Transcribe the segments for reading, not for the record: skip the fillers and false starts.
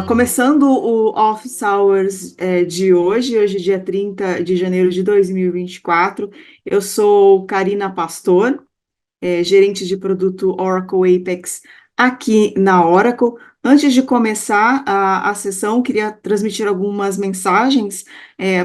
Começando o Office Hours de hoje, dia 30 de janeiro de 2024, eu sou Karina Pastor, gerente de produto Oracle Apex aqui na Oracle. Antes de começar a sessão, queria transmitir algumas mensagens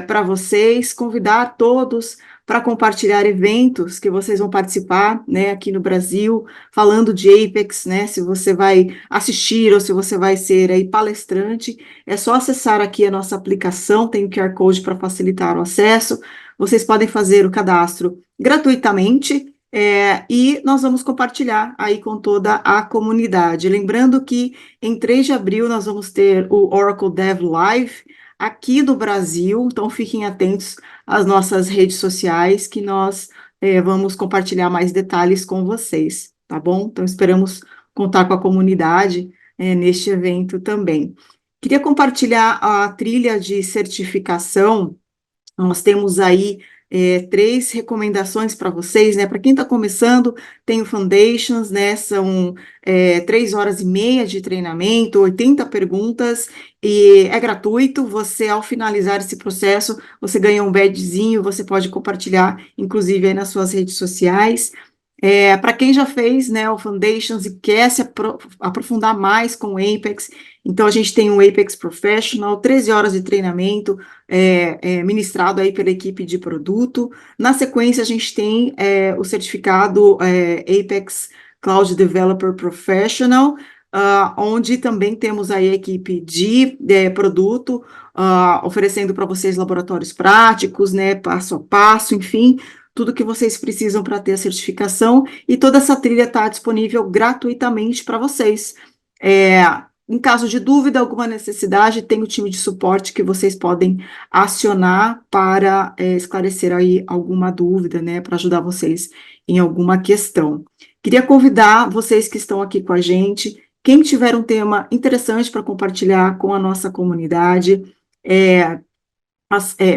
para vocês, convidar todos para compartilhar eventos que vocês vão participar, né, aqui no Brasil, falando de Apex, né, se você vai assistir ou se você vai ser aí palestrante, é só acessar aqui a nossa aplicação, tem o QR Code para facilitar o acesso, vocês podem fazer o cadastro gratuitamente, e nós vamos compartilhar aí com toda a comunidade. Lembrando que em 3 de abril nós vamos ter o Oracle Dev Live aqui do Brasil, então fiquem atentos às nossas redes sociais que nós vamos compartilhar mais detalhes com vocês, tá bom? Então esperamos contar com a comunidade neste evento também. Queria compartilhar a trilha de certificação. Nós temos aí 3 recomendações para vocês, né? Para quem está começando, tem o Foundations, né? São 3 horas e meia de treinamento, 80 perguntas, e é gratuito. Você, ao finalizar esse processo, você ganha um badgezinho, você pode compartilhar, inclusive, aí nas suas redes sociais. Para quem já fez, né, o Foundations e quer se aprofundar mais com o Apex, então a gente tem um Apex Professional, 13 horas de treinamento, ministrado aí pela equipe de produto. Na sequência, a gente tem o certificado Apex Cloud Developer Professional, onde também temos aí a equipe de produto, oferecendo para vocês laboratórios práticos, né, passo a passo, enfim, tudo que vocês precisam para ter a certificação, e toda essa trilha está disponível gratuitamente para vocês. Em caso de dúvida, alguma necessidade, tem o time de suporte que vocês podem acionar para esclarecer aí alguma dúvida, né, para ajudar vocês em alguma questão. Queria convidar vocês que estão aqui com a gente, quem tiver um tema interessante para compartilhar com a nossa comunidade,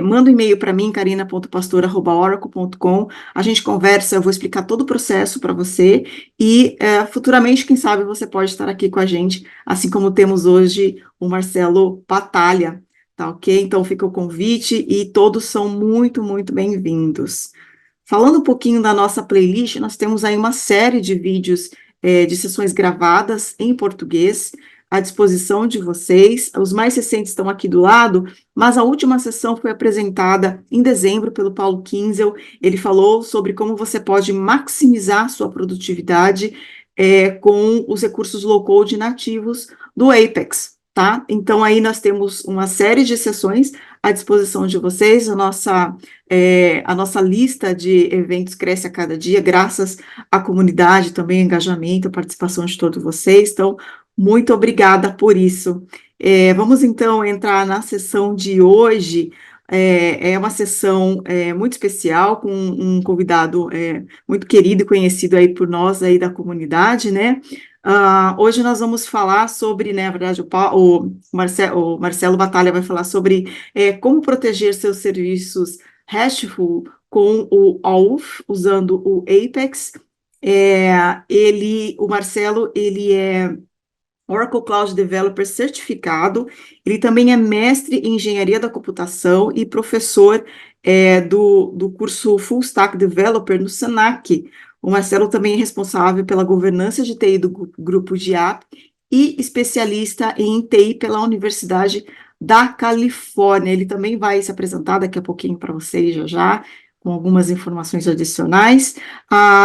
manda um e-mail para mim, karina.pastor@oracle.com, a gente conversa, eu vou explicar todo o processo para você, e futuramente, quem sabe, você pode estar aqui com a gente, assim como temos hoje o Marcelo Batalha, tá ok? Então fica o convite, e todos são muito, muito bem-vindos. Falando um pouquinho da nossa playlist, nós temos aí uma série de vídeos de sessões gravadas em português à disposição de vocês. Os mais recentes estão aqui do lado, mas a última sessão foi apresentada em dezembro pelo Paulo Kinzel. Ele falou sobre como você pode maximizar sua produtividade com os recursos low-code nativos do Apex, tá? Então, aí nós temos uma série de sessões à disposição de vocês. A nossa lista de eventos cresce a cada dia, graças à comunidade, também engajamento, a participação de todos vocês. Então, muito obrigada por isso. Vamos, então, entrar na sessão de hoje. É uma sessão muito especial, com um convidado muito querido e conhecido aí por nós aí da comunidade, né? Hoje nós vamos falar sobre, né, na verdade, o Marcelo Batalha vai falar sobre como proteger seus serviços RESTful com o AUF, usando o Apex. O Marcelo, ele é Oracle Cloud Developer certificado, ele também é mestre em engenharia da computação e professor do curso Full Stack Developer no Senac. O Marcelo também é responsável pela governança de TI do grupo de app e especialista em TI pela Universidade da Califórnia. Ele também vai se apresentar daqui a pouquinho para vocês já, com algumas informações adicionais.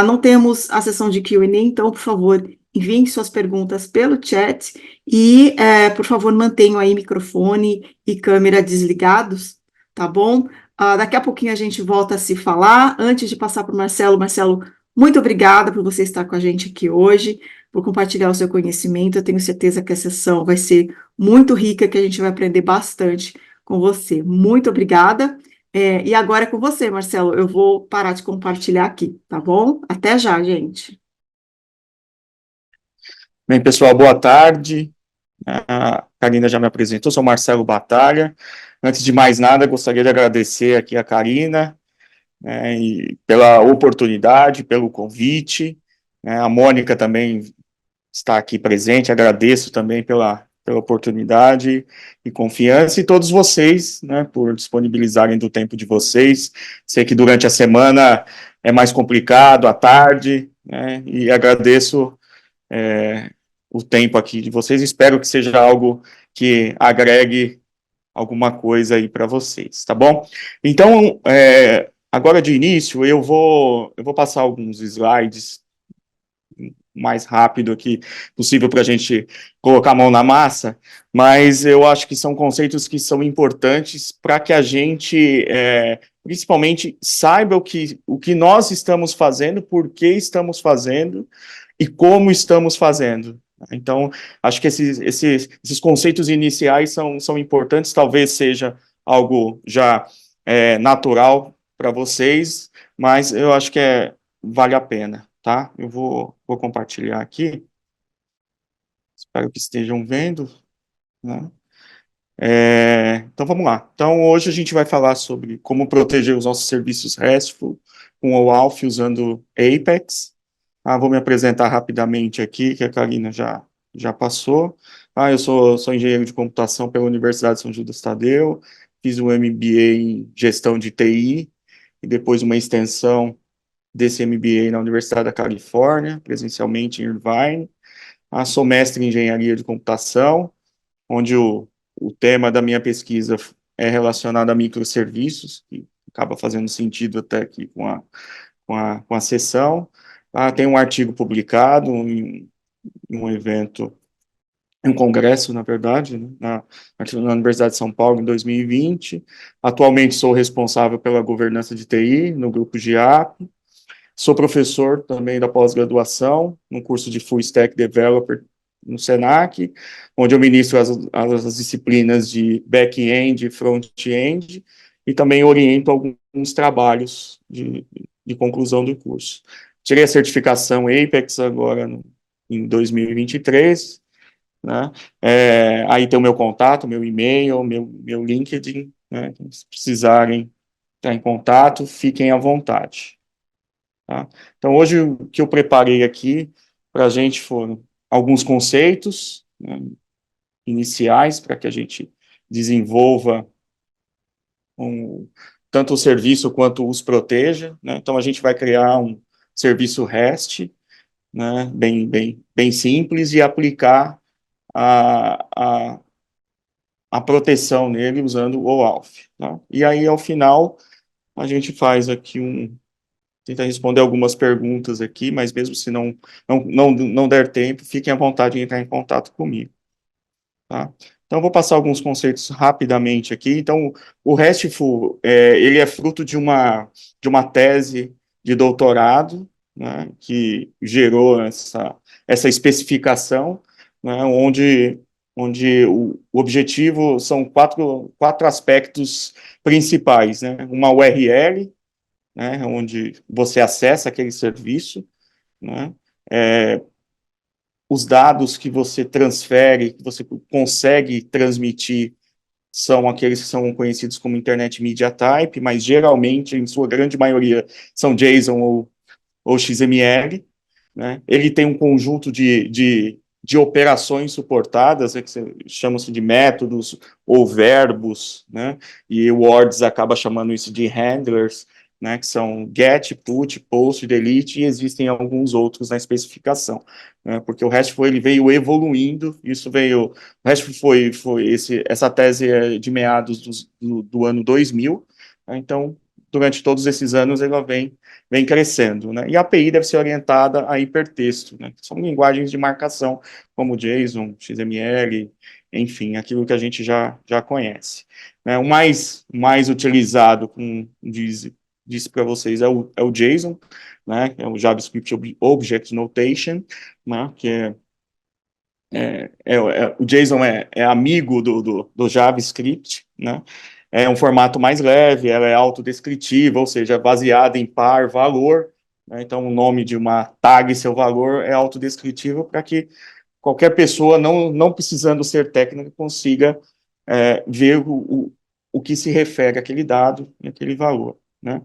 Não temos a sessão de Q&A, então, por favor, enviem suas perguntas pelo chat e, por favor, mantenham aí microfone e câmera desligados, tá bom? Daqui a pouquinho a gente volta a se falar. Antes de passar para o Marcelo, Marcelo, muito obrigada por você estar com a gente aqui hoje, por compartilhar o seu conhecimento. Eu tenho certeza que a sessão vai ser muito rica, que a gente vai aprender bastante com você. Muito obrigada. E agora é com você, Marcelo. Eu vou parar de compartilhar aqui, tá bom? Até já, gente. Bem, pessoal, boa tarde. A Karina já me apresentou, sou Marcelo Batalha. Antes de mais nada, gostaria de agradecer aqui a Karina, né, e pela oportunidade, pelo convite. A Mônica também está aqui presente, agradeço também pela pela oportunidade e confiança, e todos vocês, né, por disponibilizarem do tempo de vocês. Sei que durante a semana é mais complicado, à tarde, né, e agradeço o tempo aqui de vocês. Espero que seja algo que agregue alguma coisa aí para vocês, tá bom? Então, agora de início, eu vou passar alguns slides mais rápido aqui possível para a gente colocar a mão na massa, mas eu acho que são conceitos que são importantes para que a gente, principalmente, saiba o que nós estamos fazendo, por que estamos fazendo e como estamos fazendo. Então, acho que esses conceitos iniciais são importantes, talvez seja algo já natural para vocês, mas eu acho que vale a pena, tá? Eu vou compartilhar aqui, espero que estejam vendo, né? Então, vamos lá. Então, hoje a gente vai falar sobre como proteger os nossos serviços RESTful com o OAuth usando Apex. Vou me apresentar rapidamente aqui, que a Karina já passou. Eu sou engenheiro de computação pela Universidade de São Judas Tadeu, fiz um MBA em gestão de TI, e depois uma extensão desse MBA na Universidade da Califórnia, presencialmente em Irvine. Sou mestre em engenharia de computação, onde o tema da minha pesquisa é relacionado a microserviços, que acaba fazendo sentido até aqui com a sessão. Tem um artigo publicado em um evento, em um congresso, na verdade, né, na Universidade de São Paulo, em 2020. Atualmente sou responsável pela governança de TI no grupo GIAP. Sou professor também da pós-graduação, no curso de Full Stack Developer no Senac, onde eu ministro as disciplinas de back-end e front-end, e também oriento alguns trabalhos de conclusão do curso. Tirei a certificação Apex agora em 2023, né? Aí tem o meu contato, meu e-mail, meu LinkedIn, né? Se precisarem estar em contato, fiquem à vontade. Tá? Então, hoje, o que eu preparei aqui para a gente foram alguns conceitos, né, iniciais para que a gente desenvolva tanto o serviço quanto os proteja. Né? Então, a gente vai criar um serviço REST, né, bem simples, e aplicar a, a, a proteção nele usando o OAuth. Tá? E aí, ao final, a gente faz aqui tenta responder algumas perguntas aqui, mas mesmo se não der tempo, fiquem à vontade de entrar em contato comigo. Tá? Então, eu vou passar alguns conceitos rapidamente aqui. Então, o RESTful, ele é fruto de uma tese de doutorado, né, que gerou essa especificação, né, onde o objetivo são quatro aspectos principais, né? Uma URL, né, onde você acessa aquele serviço, né, os dados que você transfere, que você consegue transmitir, são aqueles que são conhecidos como Internet Media Type, mas geralmente, em sua grande maioria, são JSON ou XML, né? Ele tem um conjunto de operações suportadas, que chamam-se de métodos ou verbos, né? E o Words acaba chamando isso de handlers, né? Que são get, put, post, delete, e existem alguns outros na especificação, né? Porque o RESTful ele veio evoluindo, o RESTful essa tese é de meados do ano 2000, né? Então, durante todos esses anos, ela vem crescendo, né? E a API deve ser orientada a hipertexto, né? São linguagens de marcação, como JSON, XML, enfim, aquilo que a gente já conhece. Né? O mais utilizado, como disse para vocês, é o JSON, né? É o JavaScript Object Notation, né? Que o JSON é amigo do JavaScript, né? É um formato mais leve, ela é autodescritiva, ou seja, baseada em par valor, né? Então, o nome de uma tag, seu valor, é autodescritivo para que qualquer pessoa, não precisando ser técnica, consiga ver o que se refere àquele dado e aquele valor, né?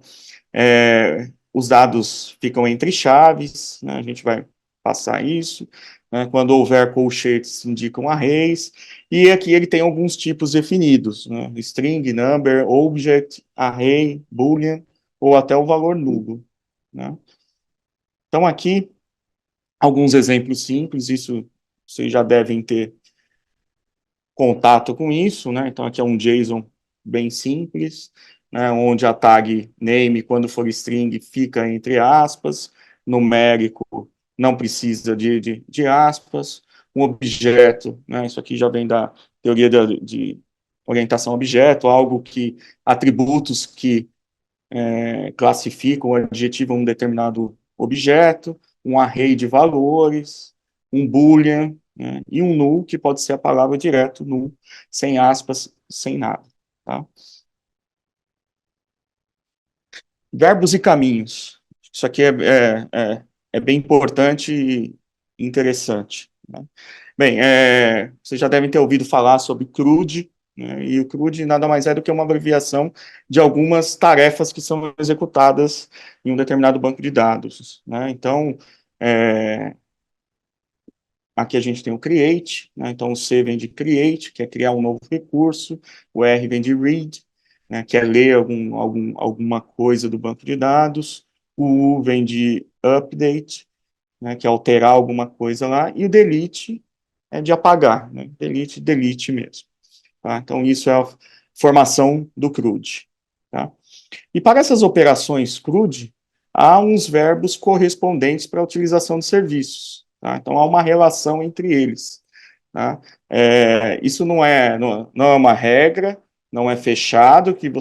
Os dados ficam entre chaves, né? A gente vai passar isso. né? Quando houver colchetes, indicam arrays, e aqui ele tem alguns tipos definidos, né? String, number, object, array, boolean, ou até o valor nulo, né? Então, aqui, alguns exemplos simples, isso vocês já devem ter contato com isso, né? Então, aqui é um JSON bem simples, né? Onde a tag name, quando for string, fica entre aspas, numérico não precisa de aspas, um objeto, né? Isso aqui já vem da teoria de orientação a objeto, algo que, atributos que classificam, adjetivam um determinado objeto, um array de valores, um boolean, né, e um null, que pode ser a palavra direto, null, sem aspas, sem nada. Tá? Verbos e caminhos. Isso aqui é bem importante e interessante. Né? Bem, vocês já devem ter ouvido falar sobre CRUD, né? E o CRUD nada mais é do que uma abreviação de algumas tarefas que são executadas em um determinado banco de dados. Né? Então, é, aqui a gente tem o create, né? Então o C vem de create, que é criar um novo recurso, o R vem de read, né? Que é ler alguma coisa do banco de dados, o U vem de update, né? Que é alterar alguma coisa lá, e o delete é de apagar, né? Delete, delete mesmo. Tá? Então isso é a formação do CRUD. Tá? E para essas operações CRUD, há uns verbos correspondentes para a utilização de serviços. Tá? Então, há uma relação entre eles. Tá? Isso não é uma regra, não é fechado que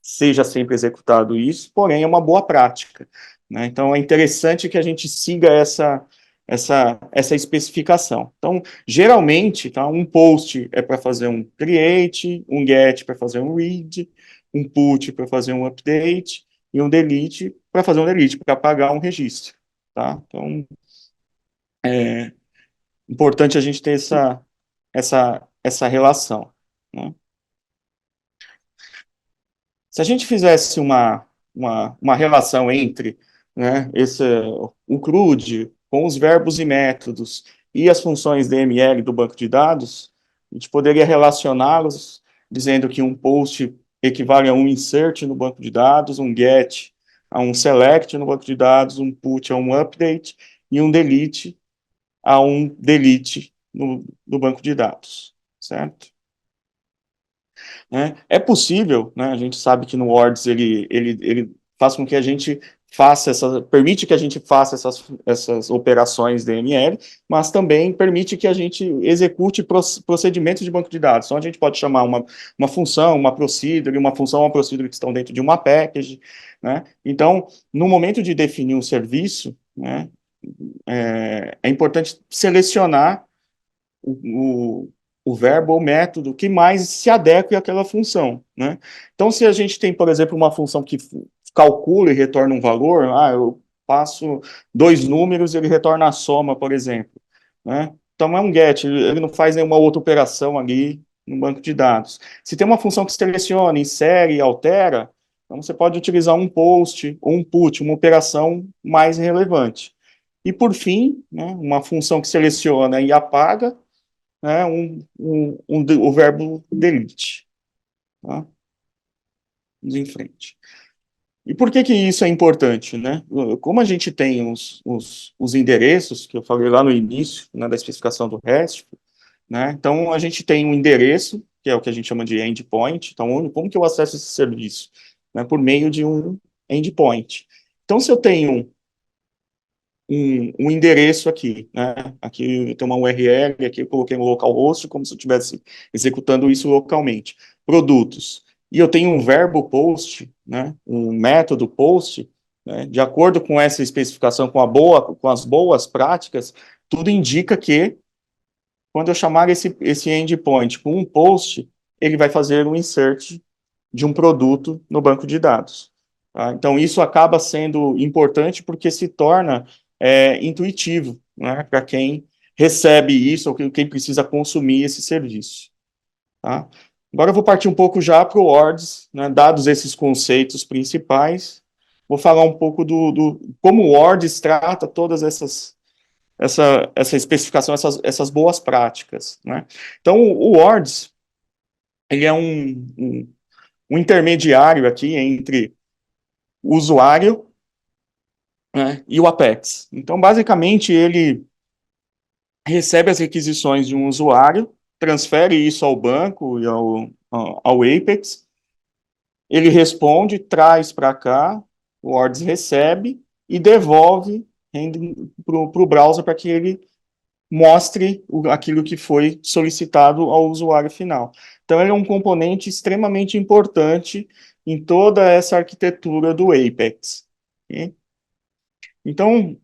seja sempre executado isso, porém é uma boa prática. Né? Então, é interessante que a gente siga essa especificação. Então, geralmente, tá, um post é para fazer um create, um get para fazer um read, um put para fazer um update e um delete para fazer um delete, para apagar um registro. Tá? Então, é importante a gente ter essa relação. Né? Se a gente fizesse uma relação entre, né, o CRUD com os verbos e métodos e as funções DML do banco de dados, a gente poderia relacioná-los dizendo que um post equivale a um insert no banco de dados, um get a um select no banco de dados, um put a um update e um delete a um delete no banco de dados, certo? Né? É possível, né, a gente sabe que no Words ele faz com que a gente permite que a gente faça essas operações DML, mas também permite que a gente execute procedimentos de banco de dados. Então a gente pode chamar uma função, uma procedure, uma função, uma procedure que estão dentro de uma package, né? Então, no momento de definir um serviço, né, é importante selecionar o, o verbo ou método que mais se adeque àquela função, né? Então, se a gente tem, por exemplo, uma função que calcula e retorna um valor, eu passo dois números e ele retorna a soma, por exemplo, né? Então, é um get, ele não faz nenhuma outra operação ali no banco de dados. Se tem uma função que seleciona, insere e altera, então você pode utilizar um post ou um put, uma operação mais relevante. E, por fim, né, uma função que seleciona e apaga, né, o verbo delete. Tá? Vamos em frente. E por que isso é importante? Né? Como a gente tem os endereços, que eu falei lá no início, né, da especificação do REST, né, então a gente tem um endereço, que é o que a gente chama de endpoint, então como que eu acesso esse serviço? Né, por meio de um endpoint. Então, se eu tenho um endereço aqui, né? Aqui tem uma URL, aqui eu coloquei no localhost, como se eu estivesse executando isso localmente. Produtos. E eu tenho um verbo post, né? Um método post, né? De acordo com essa especificação, com as boas práticas, tudo indica que quando eu chamar esse endpoint com um post, ele vai fazer um insert de um produto no banco de dados. Tá? Então, isso acaba sendo importante porque se torna intuitivo, né, para quem recebe isso ou quem precisa consumir esse serviço. Tá? Agora eu vou partir um pouco já para o Words, né, dados esses conceitos principais, vou falar um pouco do como o Words trata todas essa especificação, essas boas práticas, né? Então, o Words, ele é um intermediário aqui entre o usuário, né, e o Apex. Então, basicamente, ele recebe as requisições de um usuário, transfere isso ao banco e ao Apex, ele responde, traz para cá, o Words recebe e devolve para o browser para que ele mostre aquilo que foi solicitado ao usuário final. Então, ele é um componente extremamente importante em toda essa arquitetura do Apex. Okay? Então,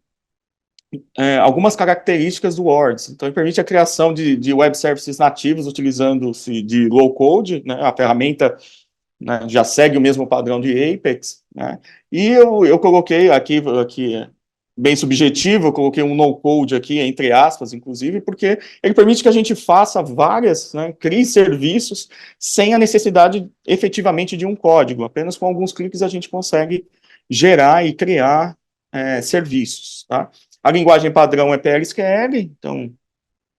algumas características do Words. Então, ele permite a criação de web services nativos utilizando-se de low code, né, a ferramenta, né, já segue o mesmo padrão de Apex, né, e eu coloquei aqui bem subjetivo, eu coloquei um no-code aqui, entre aspas, inclusive, porque ele permite que a gente faça várias, né, crie serviços sem a necessidade efetivamente de um código, apenas com alguns cliques a gente consegue gerar e criar serviços, tá? A linguagem padrão é PLSQL, então,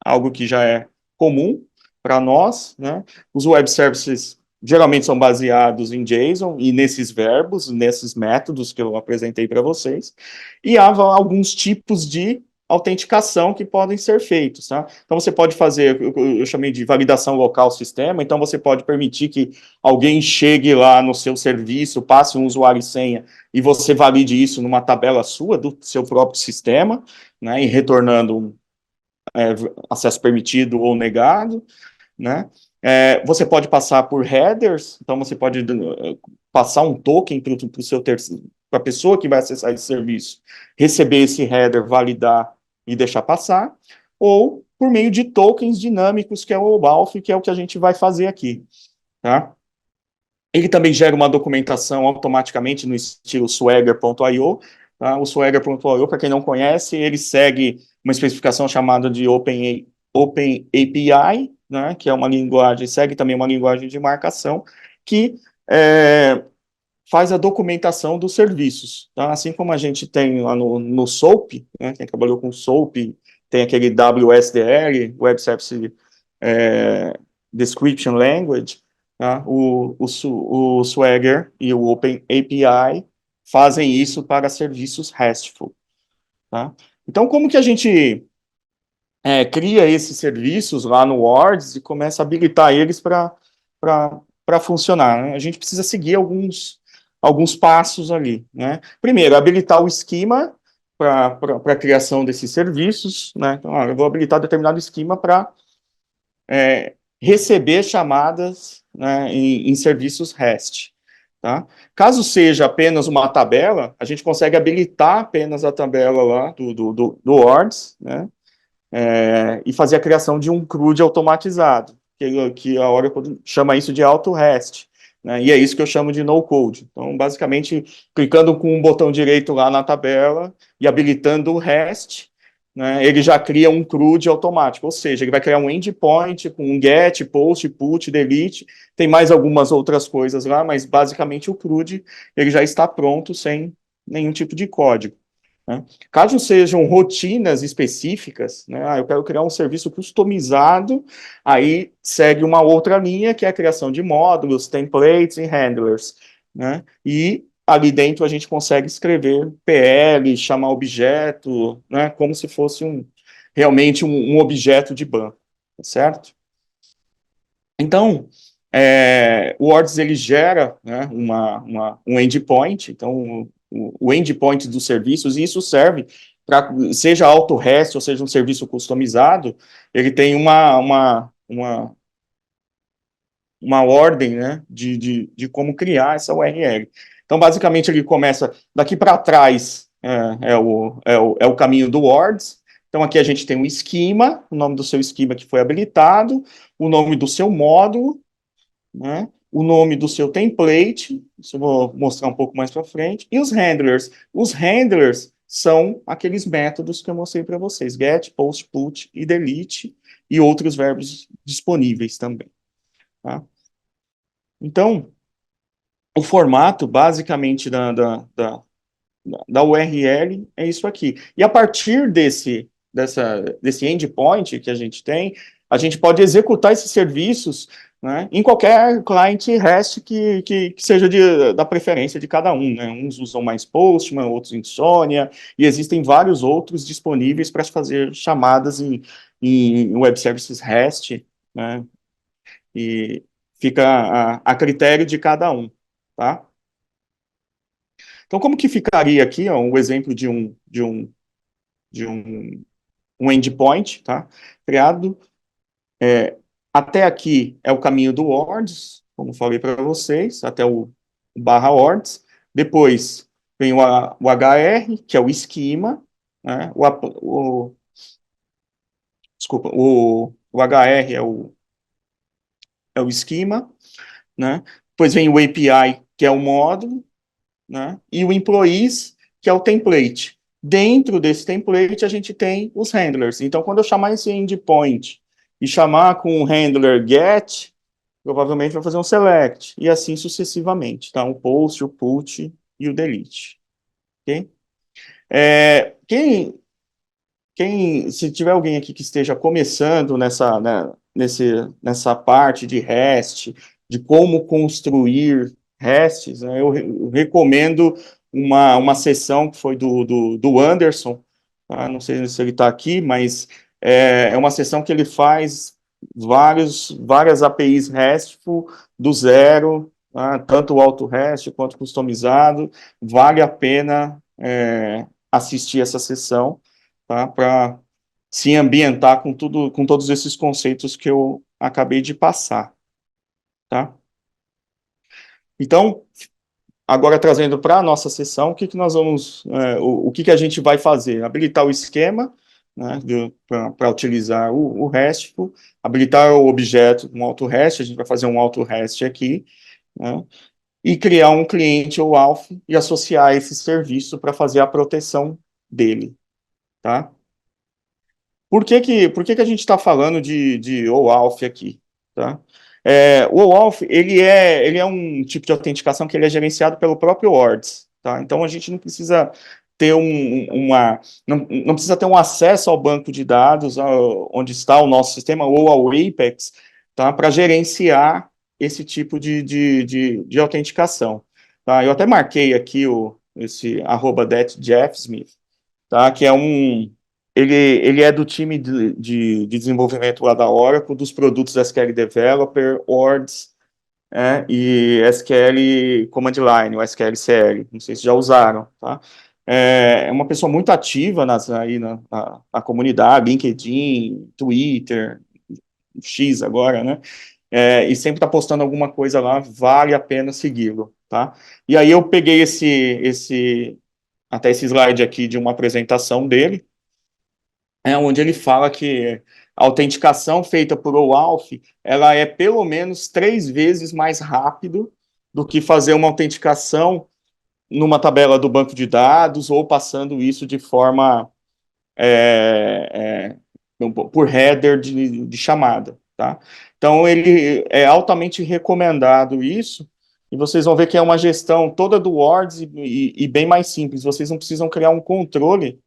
algo que já é comum para nós, né? Os web services geralmente são baseados em JSON e nesses verbos, nesses métodos que eu apresentei para vocês, e há alguns tipos de autenticação que podem ser feitos, tá? Então você pode fazer, eu chamei de validação local sistema, então você pode permitir que alguém chegue lá no seu serviço, passe um usuário e senha, e você valide isso numa tabela sua, do seu próprio sistema, né, e retornando um acesso permitido ou negado, né? Você pode passar por headers, então você pode passar um token para o seu terceiro, para a pessoa que vai acessar esse serviço, receber esse header, validar e deixar passar, ou por meio de tokens dinâmicos, que é o OAuth, que é o que a gente vai fazer aqui, tá? Ele também gera uma documentação automaticamente no estilo Swagger.io. Tá? O Swagger.io, para quem não conhece, ele segue uma especificação chamada de Open API, né, que é uma linguagem, segue também uma linguagem de marcação, que faz a documentação dos serviços. Tá? Assim como a gente tem lá no SOAP, né, quem trabalhou com SOAP, tem aquele WSDL, Web Service Description Language, tá? O Swagger e o Open API fazem isso para serviços RESTful. Tá? Então, como que a gente cria esses serviços lá no Words e começa a habilitar eles para funcionar? Né? A gente precisa seguir alguns passos ali. Né? Primeiro, habilitar o esquema para a criação desses serviços. Né? Então, eu vou habilitar determinado esquema para receber chamadas, né, em serviços REST. Tá? Caso seja apenas uma tabela, a gente consegue habilitar apenas a tabela lá do Words, né, e fazer a criação de um CRUD automatizado, que a Oracle chama isso de auto-REST, né, e é isso que eu chamo de no-code. Então, basicamente, clicando com um botão direito lá na tabela e habilitando o REST, né, ele já cria um CRUD automático, ou seja, ele vai criar um endpoint com um get, post, put, delete, tem mais algumas outras coisas lá, mas basicamente o CRUD ele já está pronto sem nenhum tipo de código. Né? Caso sejam rotinas específicas, né, eu quero criar um serviço customizado, aí segue uma outra linha, que é a criação de módulos, templates e handlers. Né? E ali dentro a gente consegue escrever PL, chamar objeto, né, como se fosse realmente um objeto de banco, certo? Então, o Words ele gera, né, um endpoint, então o endpoint dos serviços, e isso serve para, seja auto-REST ou seja um serviço customizado, ele tem uma ordem, né, de como criar essa URL. Então, basicamente, ele começa daqui para trás, é o caminho do Words. Então, aqui a gente tem um esquema, o nome do seu esquema que foi habilitado, o nome do seu módulo, né, o nome do seu template, isso eu vou mostrar um pouco mais para frente, e os handlers. Os handlers são aqueles métodos que eu mostrei para vocês, get, post, put e delete, e outros verbos disponíveis também. Tá? Então, o formato, basicamente, da URL é isso aqui. E a partir desse endpoint que a gente tem, a gente pode executar esses serviços, né, em qualquer client REST que seja da preferência de cada um, né? Uns usam mais Postman, outros Insomnia, e existem vários outros disponíveis para fazer chamadas em Web Services REST, né? E fica a critério de cada um, tá? Então, como que ficaria aqui, ó, um exemplo de um endpoint, tá? Criado. Até aqui é o caminho do words, como falei para vocês, até o barra words. Depois vem o HR, que é o esquema, né? Desculpa, o HR é o esquema, né? Depois vem o API, que é o módulo, né? E o employees, que é o template. Dentro desse template, a gente tem os handlers. Então, quando eu chamar esse endpoint e chamar com o handler get, provavelmente vai fazer um select, e assim sucessivamente, tá? O post, o put e o delete, ok? Se tiver alguém aqui que esteja começando nessa parte de REST, de como construir RESTs, né, eu recomendo uma sessão que foi do Anderson, tá? Não sei se ele está aqui, mas é uma sessão que ele faz várias APIs RESTful do zero, tá? Tanto o auto-REST quanto customizado, vale a pena assistir essa sessão, tá? Para se ambientar com tudo, com todos esses conceitos que eu acabei de passar, tá? Então, agora trazendo para a nossa sessão, o que que nós vamos, o que que a gente vai fazer? Habilitar o esquema, né, para utilizar o RESTful, habilitar o objeto com auto-REST, a gente vai fazer um auto-REST aqui, né, e criar um cliente OAuth e associar esse serviço para fazer a proteção dele, tá? Por que que a gente está falando de OAuth aqui, tá? O OAuth, ele é um tipo de autenticação que ele é gerenciado pelo próprio Words, tá? Então, a gente não precisa ter não precisa ter um acesso ao banco de dados, onde está o nosso sistema, ou ao Apex, tá? Para gerenciar esse tipo de autenticação, tá? Eu até marquei aqui esse @thatjeffsmith, tá? Que é ele é do time de desenvolvimento lá da Oracle, dos produtos SQL Developer, Words, e SQL Command Line, o SQL CL, não sei se já usaram, tá? É uma pessoa muito ativa aí na comunidade, LinkedIn, Twitter, X agora, né? E sempre está postando alguma coisa lá, vale a pena segui-lo, tá? E aí eu peguei até esse slide aqui de uma apresentação dele, onde ele fala que a autenticação feita por OAuth, ela é pelo menos 3 vezes mais rápido do que fazer uma autenticação numa tabela do banco de dados ou passando isso de forma por header de chamada, tá? Então, ele é altamente recomendado isso, e vocês vão ver que é uma gestão toda do Words e bem mais simples. Vocês não precisam criar um controle,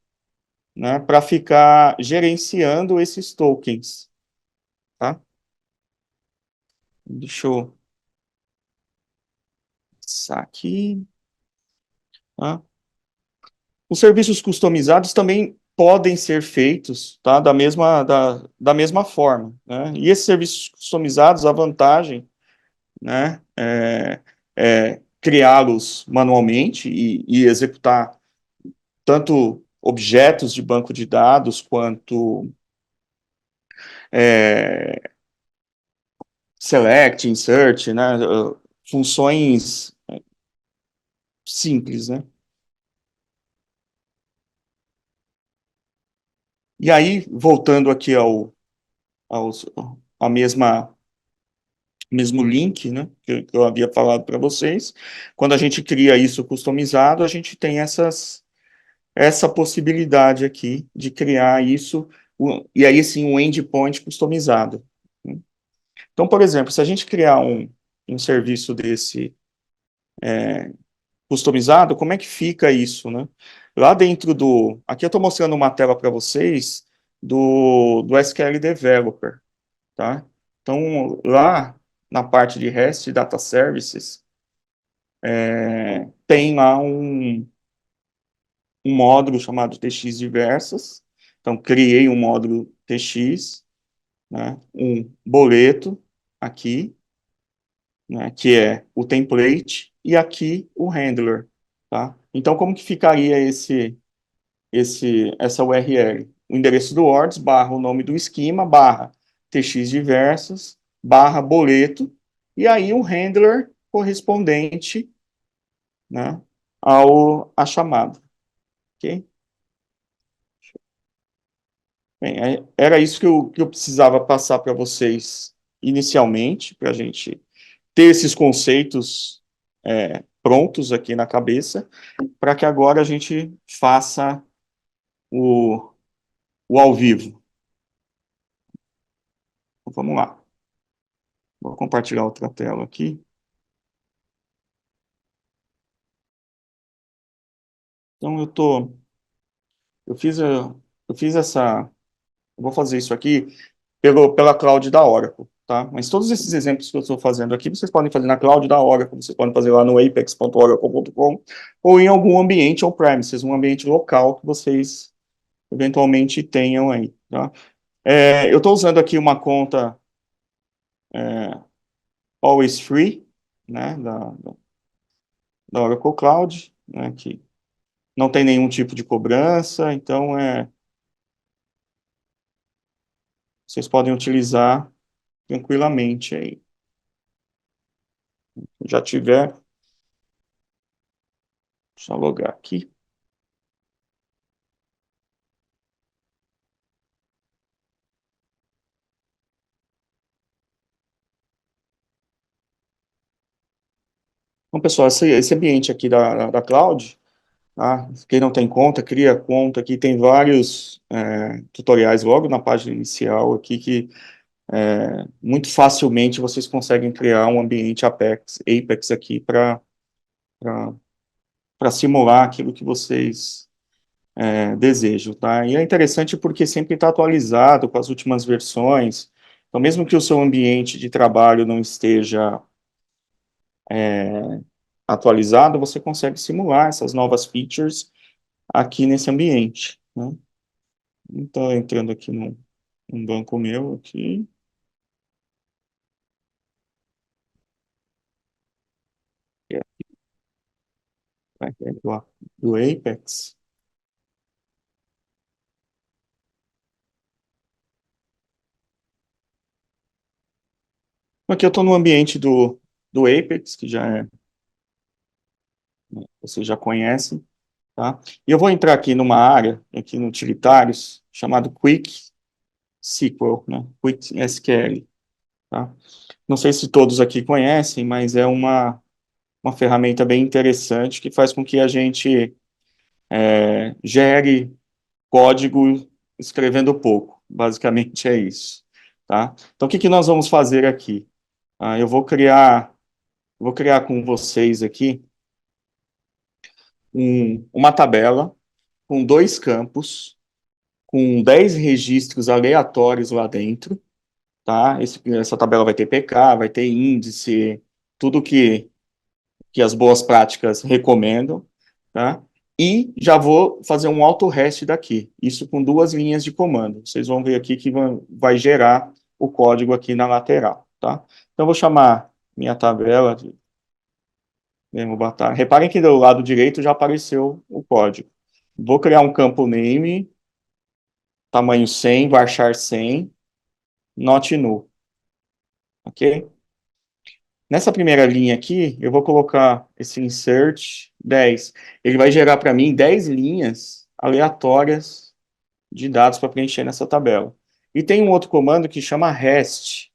né, para ficar gerenciando esses tokens, tá? Deixa eu passar aqui, tá? Os serviços customizados também podem ser feitos, tá, da mesma forma, né? E esses serviços customizados, a vantagem, né, é criá-los manualmente e executar tanto objetos de banco de dados quanto é, select, insert, né, funções simples, né? E aí, voltando aqui aos, a mesmo link, né, que eu havia falado para vocês, quando a gente cria isso customizado, a gente tem essa possibilidade aqui de criar isso, e aí sim um endpoint customizado, né? Então, por exemplo, se a gente criar um serviço desse customizado, como é que fica isso, né? Lá dentro aqui eu estou mostrando uma tela para vocês, do SQL Developer, tá? Então, lá na parte de REST Data Services, tem lá um módulo chamado TX Diversas. Então, criei um módulo TX, né, um boleto aqui, né, que é o template, e aqui o handler, tá? Então, como que ficaria essa URL? O endereço do words, barra o nome do esquema, barra tx diversas, barra boleto, e aí o handler correspondente, né, à chamada, ok? Bem, era isso que eu precisava passar para vocês inicialmente, para a gente ter esses conceitos prontos aqui na cabeça, para que agora a gente faça o, o ao vivo. Então, vamos lá. Vou compartilhar outra tela aqui. Então, eu fiz eu vou fazer isso aqui pela cloud da Oracle, tá? Mas todos esses exemplos que eu estou fazendo aqui, vocês podem fazer na cloud da Oracle, vocês podem fazer lá no apex.oracle.com ou em algum ambiente on-premises, um ambiente local que vocês eventualmente tenham aí, tá? Eu estou usando aqui uma conta Always Free, né, da Oracle Cloud, né, que não tem nenhum tipo de cobrança, então vocês podem utilizar tranquilamente aí. Já tiver, deixa eu logar aqui. Então, pessoal, esse ambiente aqui da cloud, tá? Quem não tem conta, cria conta aqui, tem vários tutoriais logo na página inicial aqui que muito facilmente vocês conseguem criar um ambiente Apex aqui para simular aquilo que vocês desejam, tá? E é interessante porque sempre está atualizado com as últimas versões, então mesmo que o seu ambiente de trabalho não esteja atualizado, você consegue simular essas novas features aqui nesse ambiente, né? Então, entrando aqui num banco meu aqui, que é do Apex. Aqui eu estou no ambiente do Apex, que vocês já conhecem, tá? E eu vou entrar aqui numa área, aqui no utilitários, chamado Quick SQL, né? Quick SQL, tá? Não sei se todos aqui conhecem, mas é uma ferramenta bem interessante que faz com que a gente gere código escrevendo pouco. Basicamente é isso, tá? Então, o que que nós vamos fazer aqui? Eu vou criar com vocês aqui uma tabela com dois campos, com 10 registros aleatórios lá dentro, tá? Essa tabela vai ter PK, vai ter índice, tudo que as boas práticas recomendam, tá? E já vou fazer um auto-rest daqui, isso com duas linhas de comando. Vocês vão ver aqui que vai gerar o código aqui na lateral, tá? Então, eu vou chamar minha tabela de Memo Batalha. Reparem que do lado direito já apareceu o código. Vou criar um campo name, tamanho 100, varchar 100, not null, ok? Nessa primeira linha aqui, eu vou colocar esse insert 10. Ele vai gerar para mim 10 linhas aleatórias de dados para preencher nessa tabela. E tem um outro comando que chama REST.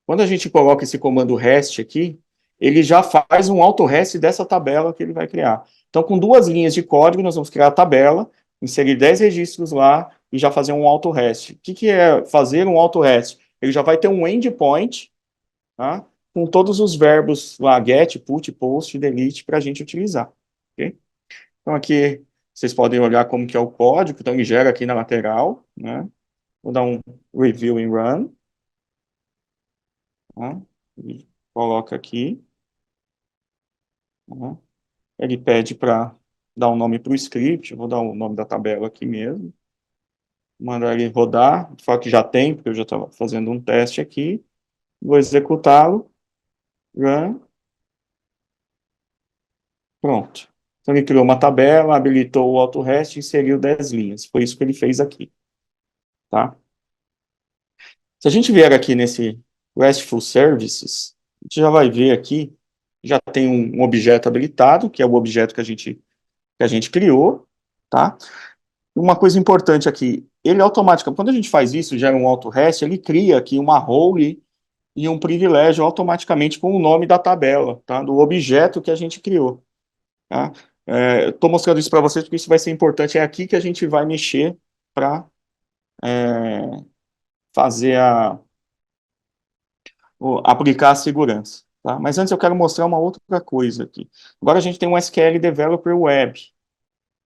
Quando a gente coloca esse comando REST aqui, ele já faz um auto-REST dessa tabela que ele vai criar. Então, com duas linhas de código, nós vamos criar a tabela, inserir 10 registros lá e já fazer um auto-REST. O que é fazer um auto-REST? Ele já vai ter um endpoint, tá? Com todos os verbos lá, get, put, post, delete, para a gente utilizar. Okay? Então, aqui vocês podem olhar como que é o código, então ele gera aqui na lateral, né? Vou dar um review em run, tá? E coloca aqui, tá? Ele pede para dar um nome para o script, vou dar o nome da tabela aqui mesmo, mandar ele rodar, fala que já tem, porque eu já estava fazendo um teste aqui, vou executá-lo, run, pronto. Então ele criou uma tabela, habilitou o auto-rest e inseriu 10 linhas, foi isso que ele fez aqui, tá? Se a gente vier aqui nesse RESTful Services, a gente já vai ver aqui, já tem um objeto habilitado, que é o objeto que a gente criou, tá? Uma coisa importante aqui, ele automaticamente, quando a gente faz isso, gera um auto-REST, ele cria aqui uma role e um privilégio automaticamente com o nome da tabela, tá? Do objeto que a gente criou, tá? Estou mostrando isso para vocês porque isso vai ser importante, é aqui que a gente vai mexer para fazer aplicar a segurança, tá? Mas antes eu quero mostrar uma outra coisa aqui. Agora a gente tem um SQL Developer Web,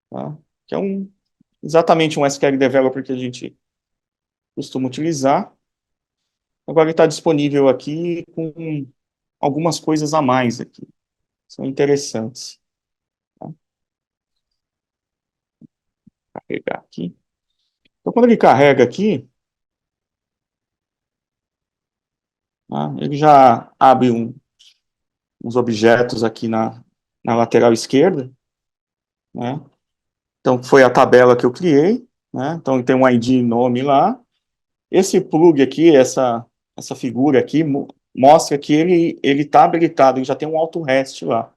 tá? Que é exatamente um SQL Developer que a gente costuma utilizar. Agora ele está disponível aqui com algumas coisas a mais aqui. São interessantes. Tá? Vou carregar aqui. Então, quando ele carrega aqui, tá? Ele já abre uns objetos aqui na lateral esquerda, né? Então, foi a tabela que eu criei, né? Então, tem um ID e nome lá. Esse plug aqui, essa figura aqui, mostra que ele está habilitado, ele já tem um auto-rest lá.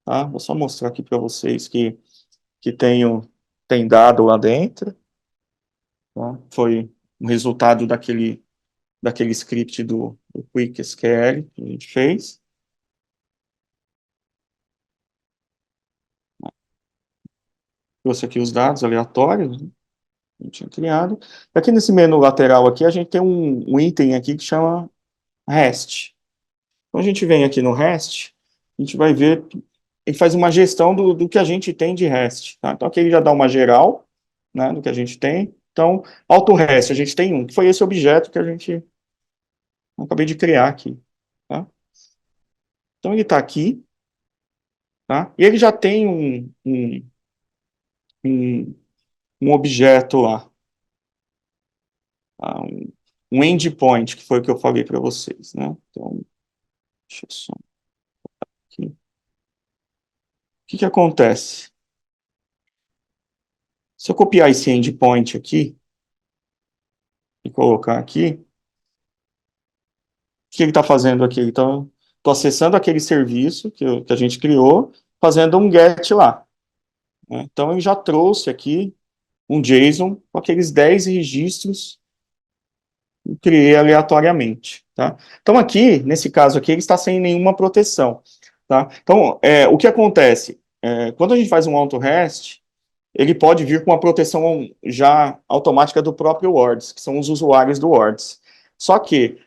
Tá? Vou só mostrar aqui para vocês que tem dado lá dentro. Tá? Foi um resultado daquele script do Quick SQL que a gente fez. Trouxe aqui os dados aleatórios, né, que a gente tinha criado. Aqui nesse menu lateral aqui, a gente tem um item aqui que chama REST. Então a gente vem aqui no REST, a gente vai ver, ele faz uma gestão do que a gente tem de REST. Tá? Então aqui ele já dá uma geral, né, do que a gente tem. Então, auto-REST, a gente tem um, que foi esse objeto que acabei de criar aqui. Tá? Então ele está aqui, tá? E ele já tem um, um objeto lá, tá? Um endpoint, que foi o que eu falei para vocês. Né? Então, deixa eu só aqui. O que acontece? Se eu copiar esse endpoint aqui e colocar aqui, o que ele está fazendo aqui? Então, estou acessando aquele serviço que a gente criou, fazendo um GET lá. Né? Então, ele já trouxe aqui um JSON com aqueles 10 registros que eu criei aleatoriamente. Tá? Então, aqui, nesse caso aqui, ele está sem nenhuma proteção. Tá? Então, o que acontece? Quando a gente faz um auto-REST, ele pode vir com uma proteção já automática do próprio Words, que são os usuários do Words. Só que,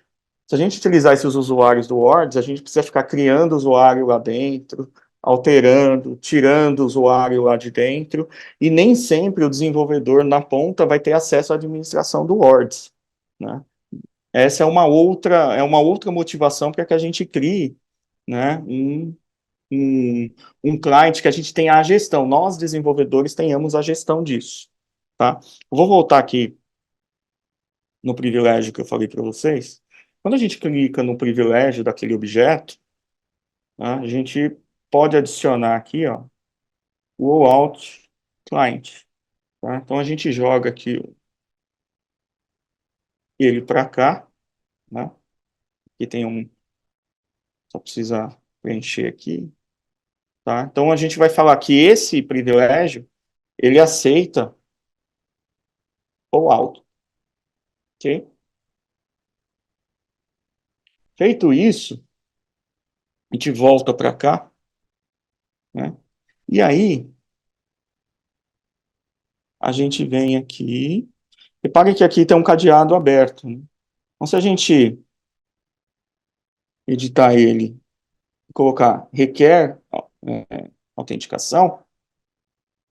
se a gente utilizar esses usuários do Words, a gente precisa ficar criando usuário lá dentro, alterando, tirando o usuário lá de dentro, e nem sempre o desenvolvedor na ponta vai ter acesso à administração do Words. Né? Essa é uma outra motivação para que a gente crie, né, um, um client que a gente tenha a gestão, nós desenvolvedores tenhamos a gestão disso. Tá? Eu vou voltar aqui no privilégio que eu falei para vocês. Quando a gente clica no privilégio daquele objeto, tá, a gente pode adicionar aqui, ó, o OAuth Client. Tá? Então a gente joga aqui ele para cá, né? Aqui tem só precisa preencher aqui. Tá? Então a gente vai falar que esse privilégio ele aceita o OAuth. Ok? Feito isso, a gente volta para cá, né? E aí, a gente vem aqui. Repare que aqui tem um cadeado aberto. Né? Então, se a gente editar ele e colocar requer autenticação,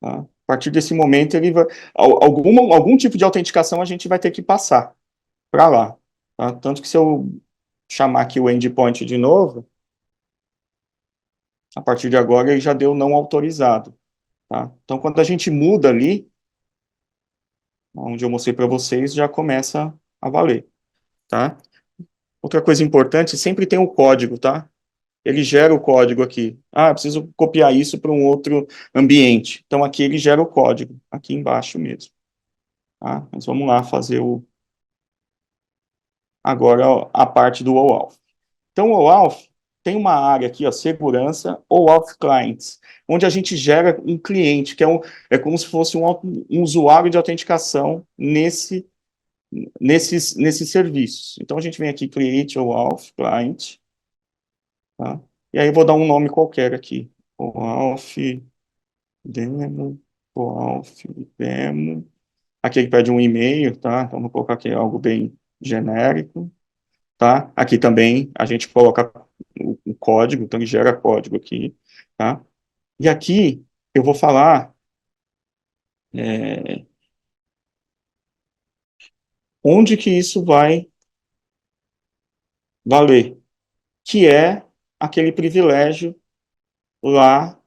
tá? partir desse momento, ele vai, algum tipo de autenticação a gente vai ter que passar para lá. Tá? Tanto que se eu chamar aqui o endpoint de novo, a partir de agora ele já deu não autorizado. Tá? Então, quando a gente muda ali, onde eu mostrei para vocês, já começa a valer. Tá? Outra coisa importante, sempre tem o código, tá? Ele gera o código aqui. Ah, eu preciso copiar isso para um outro ambiente. Então, aqui ele gera o código, aqui embaixo mesmo. Tá? Mas vamos lá fazer agora a parte do OAuth. Então, o OAuth tem uma área aqui, ó, segurança, OAuth Clients, onde a gente gera um cliente, que é como se fosse um usuário de autenticação nesses serviços. Então, a gente vem aqui, Create OAuth Client, tá? E aí eu vou dar um nome qualquer aqui. OAuth Demo, OAuth Demo. Aqui ele pede um e-mail, tá? Então, vou colocar aqui algo bem genérico. Tá? Aqui também a gente coloca o código, então ele gera código aqui, tá? E aqui eu vou falar é, onde que isso vai valer, que é aquele privilégio lá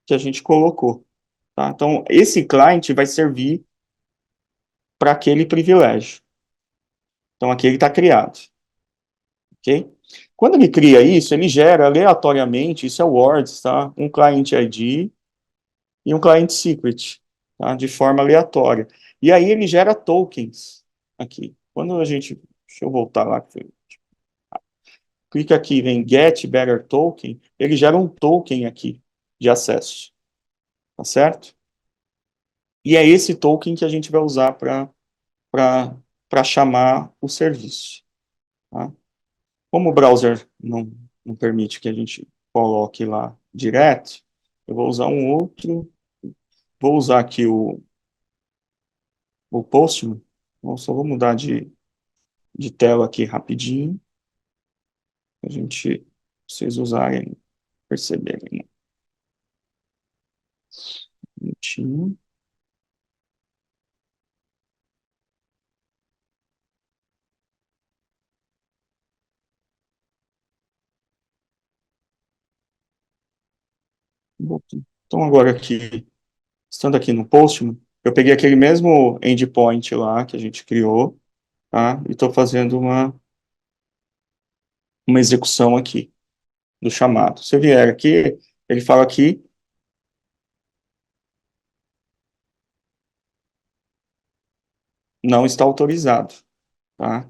que a gente colocou, tá? Então, esse client vai servir para aquele privilégio. Então, aqui ele está criado, ok? Quando ele cria isso, ele gera aleatoriamente, isso é o Words, tá? Um client ID e um client secret, tá? De forma aleatória. E aí ele gera tokens aqui. Quando a gente, deixa eu voltar lá, clica aqui, vem get better token, ele gera um token aqui de acesso, tá certo? E é esse token que a gente vai usar para chamar o serviço, tá? Como o browser não permite que a gente coloque lá direto, eu vou usar um outro, vou usar aqui o Postman. Bom, só vou mudar de tela aqui rapidinho, para vocês usarem, perceberem, né? Um minutinho. Bom, então, agora aqui, estando aqui no Postman, eu peguei aquele mesmo endpoint lá que a gente criou, tá? E estou fazendo uma execução aqui do chamado. Se eu vier aqui, ele fala aqui, não está autorizado, tá?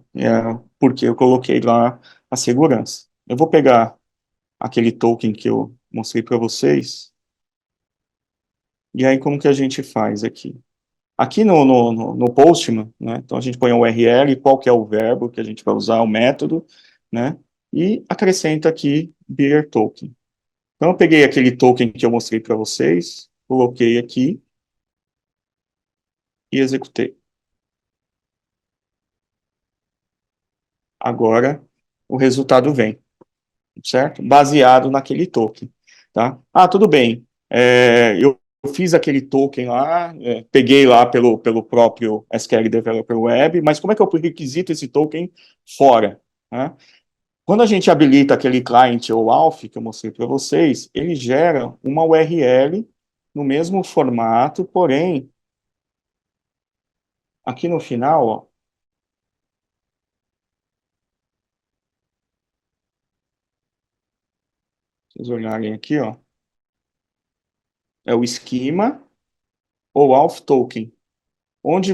Porque eu coloquei lá a segurança. Eu vou pegar aquele token que eu mostrei para vocês. E aí, como que a gente faz aqui? Aqui no Postman, né? Então, a gente põe a URL, qual que é o verbo que a gente vai usar, o método, né? E acrescenta aqui beer token. Então, eu peguei aquele token que eu mostrei para vocês, coloquei aqui e executei. Agora, o resultado vem, certo? Baseado naquele token, tá? Ah, tudo bem. Eu fiz aquele token lá, peguei lá pelo próprio SQL Developer Web, mas como é que eu requisito esse token fora, né? Quando a gente habilita aquele client ou auth que eu mostrei para vocês, ele gera uma URL no mesmo formato, porém, aqui no final, ó, vocês olharem aqui, ó, é o esquema ou auth token, onde